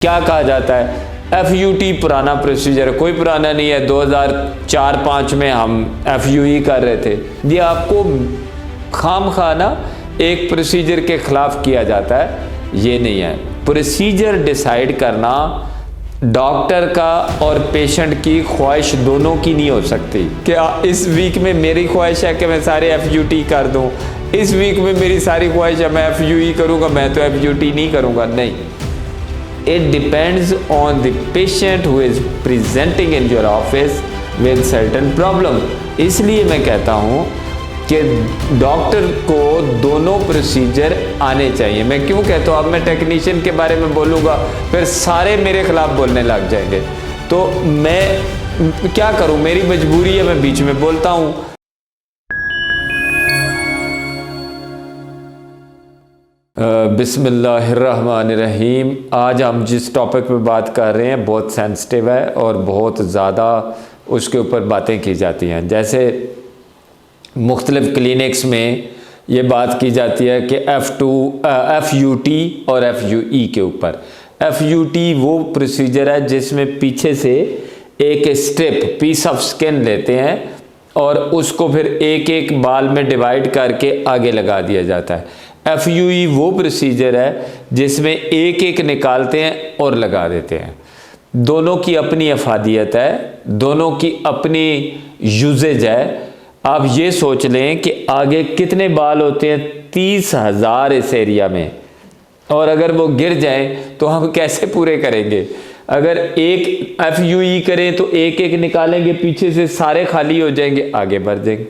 क्या कहा जाता है? FUT पुराना प्रोसीजर, कोई पुराना नहीं है। 2004-5 में हम FUE कर रहे थे। ये आपको खाम खाना एक प्रोसीजर के खिलाफ किया जाता है, ये नहीं है। प्रोसीजर डिसाइड करना डॉक्टर का और पेशेंट की ख्वाहिश दोनों की नहीं हो सकती। क्या इस वीक में मेरी ख्वाहिश है कि मैं सारे FUT कर दूं, इस वीक में मेरी सारी ख्वाहिश है मैं FUE करूंगा, मैं तो FUT नहीं करूंगा। नहीं, it depends on the patient who is presenting in your office with certain problem। इसलिए मैं कहता हूँ कि डॉक्टर को दोनों प्रोसीजर आने चाहिए। मैं क्यों कहता हूँ, अब मैं टेक्नीशियन के बारे में बोलूँगा फिर सारे मेरे खिलाफ बोलने लग जाएंगे, तो मैं क्या करूँ, मेरी मजबूरी है, मैं बीच में बोलता हूँ। बिस्मिल्लाहिर्रहमानिर्रहीम। आज हम जिस टॉपिक पे बात कर रहे हैं बहुत सेंसिटिव है और बहुत ज़्यादा उसके ऊपर बातें की जाती हैं। जैसे मुख्तलिफ क्लिनिक्स में ये बात की जाती है कि FUT और FUE के ऊपर। FUT वो प्रोसीजर है जिसमें पीछे से एक स्ट्रिप पीस ऑफ स्किन लेते हैं और उसको फिर एक एक बाल में डिवाइड करके आगे लगा दिया जाता है। FUE वो प्रोसीजर है जिसमें एक एक निकालते हैं और लगा देते हैं। दोनों की अपनी अफादियत है, दोनों की अपनी यूजेज है। आप ये सोच लें कि आगे कितने बाल होते हैं, 30,000 इस एरिया में, और अगर वो गिर जाएं तो हम कैसे पूरे करेंगे? अगर एक FUE करें तो एक एक निकालेंगे, पीछे से सारे खाली हो जाएंगे, आगे बढ़ जाएंगे।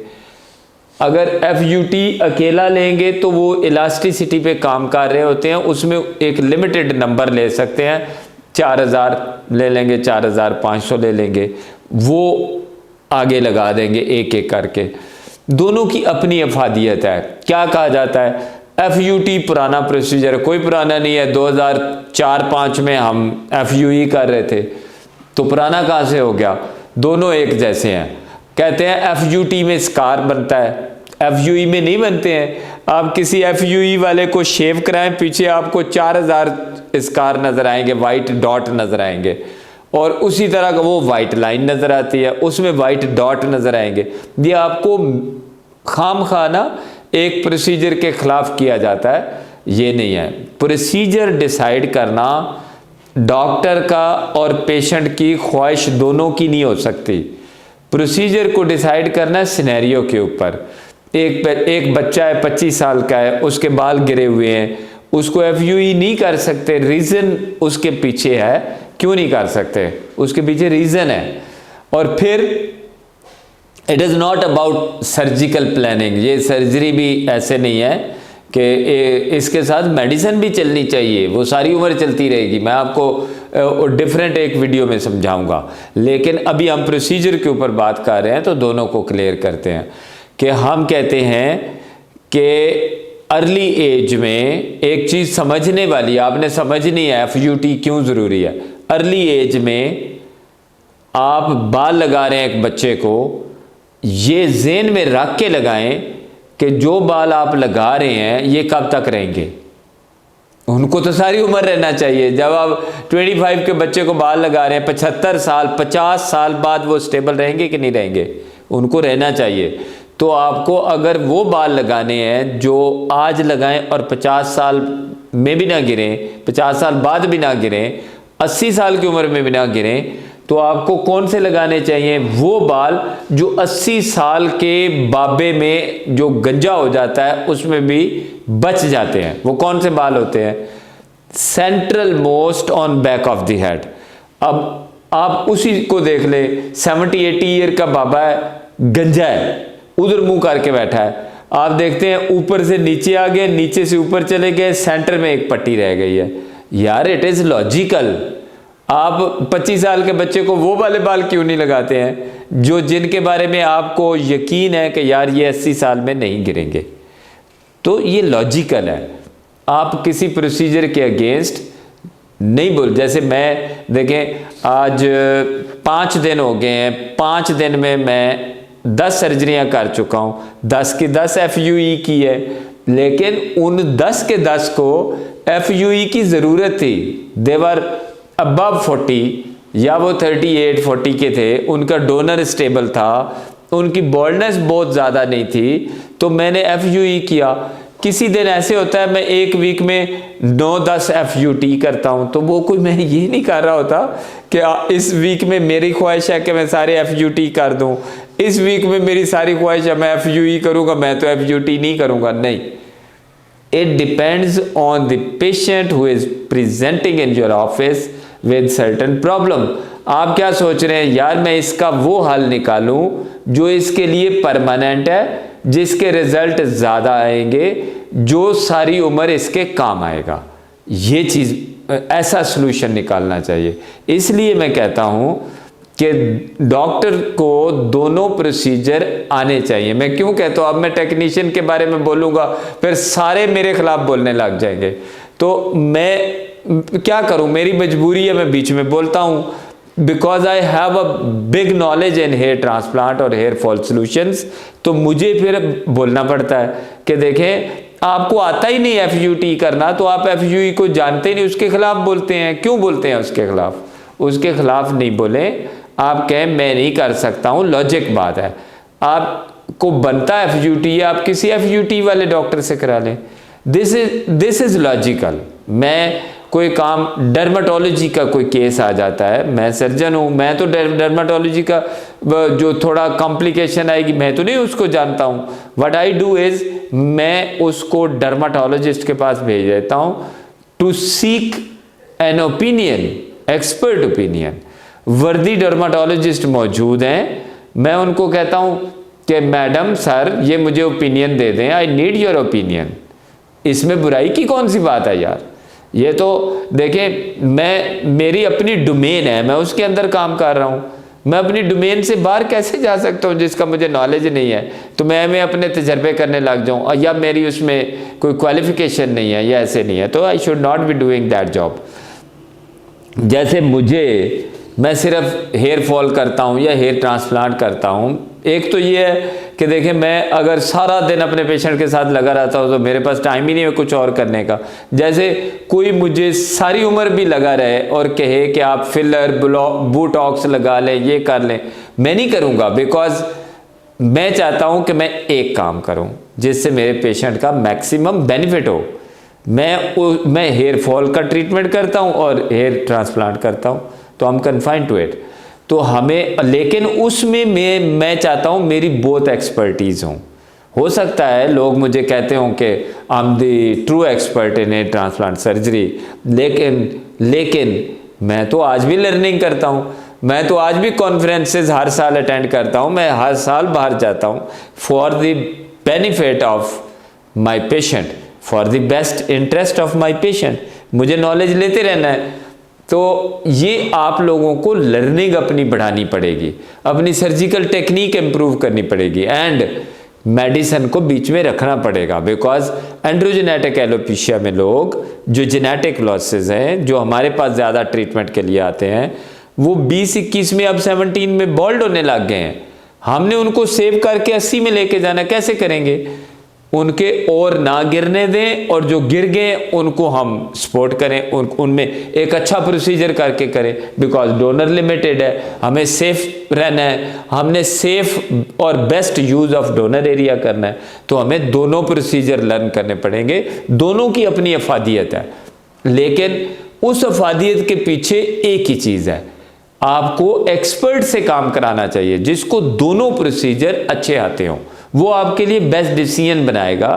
अगर FUT अकेला लेंगे तो वो इलास्टिसिटी पे काम कर रहे होते हैं, उसमें एक लिमिटेड नंबर ले सकते हैं, 4,000 ले लेंगे, 4,500 ले लेंगे, वो आगे लगा देंगे एक एक करके। दोनों की अपनी अफादियत है। क्या कहा जाता है? FUT पुराना प्रोसीजर, कोई पुराना नहीं है। 2004-5 में हम FUE कर रहे थे, तो पुराना कहाँ से हो गया? दोनों एक जैसे हैं। कहते हैं FUT में स्कार बनता है, FUE में नहीं बनते हैं। आप किसी FUE वाले को शेव कराएं, पीछे आपको 4,000 स्कार नजर आएंगे, वाइट डॉट नजर आएंगे, और उसी तरह का वो वाइट लाइन नजर आती है, उसमें वाइट डॉट नजर आएंगे। ये आपको खाम खाना एक प्रोसीजर के खिलाफ किया जाता है, ये नहीं है। प्रोसीजर डिसाइड करना डॉक्टर का और पेशेंट की ख्वाहिश दोनों की नहीं हो सकती। प्रोसीजर को डिसाइड करना सिनेरियो के ऊपर। एक बच्चा है, 25 साल का है, उसके बाल गिरे हुए हैं, उसको FUE नहीं कर सकते। रीज़न उसके पीछे है, क्यों नहीं कर सकते? उसके पीछे रीज़न है। और फिर it is not about surgical planning. ये सर्जरी भी ऐसे नहीं है कि इसके साथ मेडिसिन भी चलनी चाहिए, वो सारी उम्र चलती रहेगी। मैं आपको डिफरेंट एक वीडियो में समझाऊंगा, लेकिन अभी हम प्रोसीजर के ऊपर बात कर रहे हैं तो दोनों को क्लियर करते हैं कि हम कहते हैं कि अर्ली एज में एक चीज़ समझने वाली, आपने समझनी है FUT क्यों ज़रूरी है। अर्ली एज में आप बाल लगा रहे हैं एक बच्चे को, ये ज़हन में रख के लगाएं कि जो बाल आप लगा रहे हैं ये कब तक रहेंगे। उनको तो सारी उम्र रहना चाहिए। जब आप 25 के बच्चे को बाल लगा रहे हैं, 75 साल 50 साल बाद वो स्टेबल रहेंगे कि नहीं रहेंगे? उनको रहना चाहिए। तो आपको अगर वो बाल लगाने हैं जो आज लगाएं और 50 साल में भी ना गिरें, 50 साल बाद भी ना गिरें, 80 साल की उम्र में भी ना गिरें, तो आपको कौन से लगाने चाहिए? वो बाल जो 80 साल के बाबे में जो गंजा हो जाता है उसमें भी बच जाते हैं। वो कौन से बाल होते हैं? Central most on back of the head. अब आप उसी को देख ले, 70-80 ईयर का बाबा है, गंजा है, उधर मुंह करके बैठा है। आप देखते हैं ऊपर से नीचे आ गए, नीचे से ऊपर चले गए, सेंटर में एक पट्टी रह गई है। यार इट इज लॉजिकल। आप 25 साल के बच्चे को वो वाले बाल क्यों नहीं लगाते हैं जो जिनके बारे में आपको यकीन है कि यार ये 80 साल में नहीं गिरेंगे? तो ये लॉजिकल है। आप किसी प्रोसीजर के अगेंस्ट नहीं बोल। जैसे मैं देखें, आज 5 दिन हो गए हैं, 5 दिन में मैं 10 सर्जरियां कर चुका हूं, 10 की 10 FUE की है, लेकिन उन 10 के 10 को FUE की ज़रूरत थी। देवर अबव 40 या वो 38-40 के थे, उनका डोनर स्टेबल था, उनकी बॉल्डनेस बहुत ज़्यादा नहीं थी, तो मैंने FUE किया। किसी दिन ऐसे होता है मैं एक वीक में 9-10 FUT करता हूँ, तो वो कोई मैं ये नहीं कर रहा होता कि इस वीक में मेरी ख्वाहिश है कि मैं सारे FUT कर दूँ, इस वीक में मेरी सारी ख्वाहिश है मैं FUE करूँगा, मैं तो FUT नहीं करूँगा। नहीं, it depends on the patient who is presenting in your office with certain problem। आप क्या सोच रहे हैं, यार मैं इसका वो हल निकालूं जो इसके लिए परमानेंट है, जिसके रिजल्ट ज़्यादा आएंगे, जो सारी उम्र इसके काम आएगा। ये चीज़, ऐसा सलूशन निकालना चाहिए। इसलिए मैं कहता हूँ कि डॉक्टर को दोनों प्रोसीजर आने चाहिए। मैं क्यों कहता हूँ, अब मैं टेक्नीशियन के बारे में बोलूँगा फिर सारे मेरे खिलाफ बोलने लग जाएंगे, तो मैं क्या करूँ, मेरी मजबूरी है, मैं बीच में बोलता हूँ। Because I have a big knowledge in hair transplant और हेयर फॉल सॉल्यूशंस, तो मुझे फिर बोलना पड़ता है कि देखें आपको आता ही नहीं FUT करना, तो आप FUE को जानते नहीं, उसके खिलाफ बोलते हैं। क्यों बोलते हैं उसके खिलाफ? उसके खिलाफ नहीं बोले, आप कहें मैं नहीं कर सकता हूँ, लॉजिक बात है। आपको बनता है FUT, आप किसी FUT वाले डॉक्टर से करा लें। This is logical. मैं कोई काम, डर्माटोलॉजी का कोई केस आ जाता है, मैं सर्जन हूँ, मैं तो डर्माटोलॉजी का जो थोड़ा कॉम्प्लिकेशन आएगी मैं तो नहीं उसको जानता हूँ। व्हाट आई डू इज, मैं उसको डर्माटोलॉजिस्ट के पास भेज देता हूँ to seek an opinion, expert opinion. वर्दी डर्माटोलॉजिस्ट मौजूद हैं, मैं उनको कहता हूँ कि मैडम सर ये मुझे ओपिनियन दे दें, आई नीड योर ओपिनियन। इसमें बुराई की कौन सी बात है यार? ये तो देखें, मेरी अपनी डोमेन है, मैं उसके अंदर काम कर रहा हूँ। मैं अपनी डोमेन से बाहर कैसे जा सकता हूँ जिसका मुझे नॉलेज नहीं है? तो मैं अपने तजर्बे करने लग जाऊँ, या मेरी उसमें कोई क्वालिफिकेशन नहीं है या ऐसे नहीं है, तो I should not be doing that job. जैसे मैं सिर्फ हेयर फॉल करता हूँ या हेयर ट्रांसप्लांट करता हूँ, एक तो ये है कि देखें मैं अगर सारा दिन अपने पेशेंट के साथ लगा रहता हूँ तो मेरे पास टाइम ही नहीं है कुछ और करने का। जैसे कोई मुझे सारी उम्र भी लगा रहे और कहे कि आप फिलर बोटॉक्स लगा लें, ये कर लें, मैं नहीं करूँगा। बिकॉज मैं चाहता हूँ कि मैं एक काम करूँ जिससे मेरे पेशेंट का मैक्सिमम बेनिफिट हो। मैं हेयर फॉल का ट्रीटमेंट करता हूँ और हेयर ट्रांसप्लांट करता हूँ, तो हम कन्फाइंड टू इट। तो हमें, लेकिन उसमें मैं चाहता हूँ मेरी बहुत एक्सपर्टीज़ हो सकता है लोग मुझे कहते हों कि I am the true expert in hair transplant surgery, लेकिन मैं तो आज भी लर्निंग करता हूँ। मैं तो आज भी कॉन्फ्रेंसेस हर साल अटेंड करता हूँ, मैं हर साल बाहर जाता हूँ for the benefit of my patient, for the best interest of my patient. मुझे नॉलेज लेते रहना है। तो ये आप लोगों को लर्निंग अपनी बढ़ानी पड़ेगी, अपनी सर्जिकल टेक्निक इम्प्रूव करनी पड़ेगी, एंड मेडिसिन को बीच में रखना पड़ेगा। बिकॉज एंड्रोजेनेटिक एलोपेशिया में लोग जो जेनेटिक लॉसेस हैं, जो हमारे पास ज़्यादा ट्रीटमेंट के लिए आते हैं, वो 20-21 में, अब 17 में बॉल्ड होने लग गए हैं। हमने उनको सेव करके 80 में लेके जाना, कैसे करेंगे? उनके और ना गिरने दें, और जो गिर गए उनको हम सपोर्ट करें, उनमें एक अच्छा प्रोसीजर करके करें। बिकॉज डोनर लिमिटेड है, हमें सेफ रहना है, हमने सेफ और best use of donor area करना है, तो हमें दोनों प्रोसीजर लर्न करने पड़ेंगे। दोनों की अपनी अफादियत है, लेकिन उस अफादियत के पीछे एक ही चीज़ है, आपको एक्सपर्ट से काम कराना चाहिए जिसको दोनों प्रोसीजर अच्छे आते हों। वो आपके लिए बेस्ट डिसीजन बनाएगा।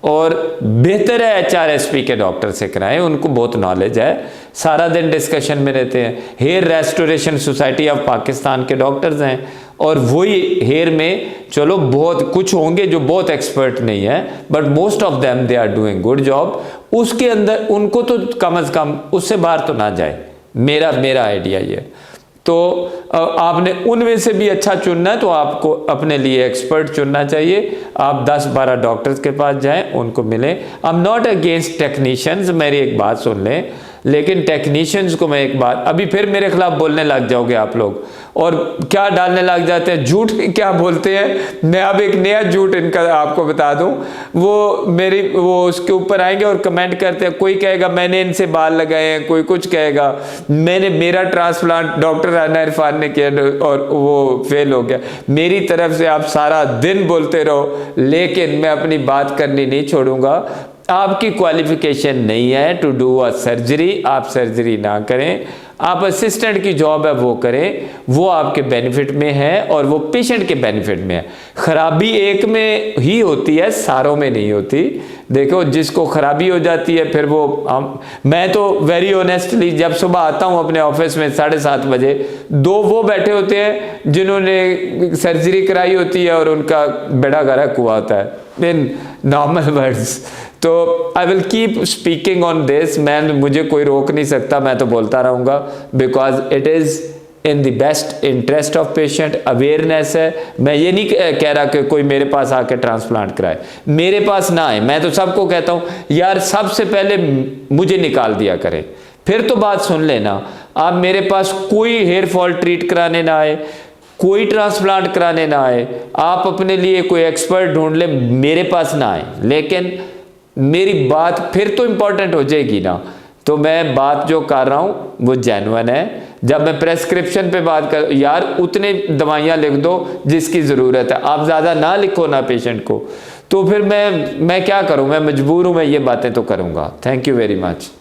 और बेहतर है HRSP के डॉक्टर से कराएं, उनको बहुत नॉलेज है, सारा दिन डिस्कशन में रहते हैं। Hair restoration society of Pakistan के डॉक्टर्स हैं, और वही हेयर में चलो बहुत कुछ होंगे जो बहुत एक्सपर्ट नहीं है, but most of them they are doing good job. उसके अंदर उनको तो कम से कम उससे बाहर तो ना जाए, मेरा आइडिया ये। तो आपने उनमें से भी अच्छा चुनना है, तो आपको अपने लिए एक्सपर्ट चुनना चाहिए। आप 10-12 डॉक्टर्स के पास जाएं, उनको मिलें। I am not against technicians, मेरी एक बात सुन लें, लेकिन टेक्नीशियंस को मैं एक बात, अभी फिर मेरे खिलाफ बोलने लग जाओगे आप लोग, और क्या डालने लग जाते हैं, झूठ क्या बोलते हैं। मैं अब एक नया झूठ इनका आपको बता दूं, वो उसके ऊपर आएंगे और कमेंट करते हैं, कोई कहेगा मैंने इनसे बाल लगाए हैं, कोई कुछ कहेगा मेरा ट्रांसप्लांट डॉक्टर राना इरफान ने किया और वो फेल हो गया। मेरी तरफ से आप सारा दिन बोलते रहो, लेकिन मैं अपनी बात करनी नहीं छोड़ूंगा। आपकी क्वालिफिकेशन नहीं है टू डू अ सर्जरी, आप सर्जरी ना करें, आप असिस्टेंट की जॉब है वो करें, वो आपके बेनिफिट में है और वो पेशेंट के बेनिफिट में है। खराबी एक में ही होती है, सारों में नहीं होती। देखो जिसको खराबी हो जाती है फिर मैं तो वेरी ऑनेस्टली जब सुबह आता हूं अपने ऑफिस में 7:30 बजे, 2 वो बैठे होते हैं जिन्होंने सर्जरी कराई होती है और उनका बेड़ा गर्क हुआ होता है, इन नॉर्मल वर्ड्स। तो I will keep speaking on this, मुझे कोई रोक नहीं सकता, मैं तो बोलता रहूँगा, because it is in the best interest of patient. Awareness है, मैं ये नहीं कह रहा कि कोई मेरे पास आके ट्रांसप्लांट कराए, मेरे पास ना आए। मैं तो सबको कहता हूँ यार सबसे पहले मुझे निकाल दिया करें, फिर तो बात सुन लेना। आप मेरे पास कोई हेयर फॉल ट्रीट कराने ना आए, कोई ट्रांसप्लांट कराने ना आए, आप अपने लिए कोई एक्सपर्ट ढूंढ ले, मेरे पास ना आए, लेकिन मेरी बात फिर तो इंपॉर्टेंट हो जाएगी ना। तो मैं बात जो कर रहा हूं वो जेन्युइन है। जब मैं प्रेस्क्रिप्शन पे बात कर, यार उतने दवाइयां लिख दो जिसकी ज़रूरत है, आप ज़्यादा ना लिखो ना पेशेंट को, तो फिर मैं क्या करूं, मैं मजबूर हूं, मैं ये बातें तो करूंगा। Thank you very much.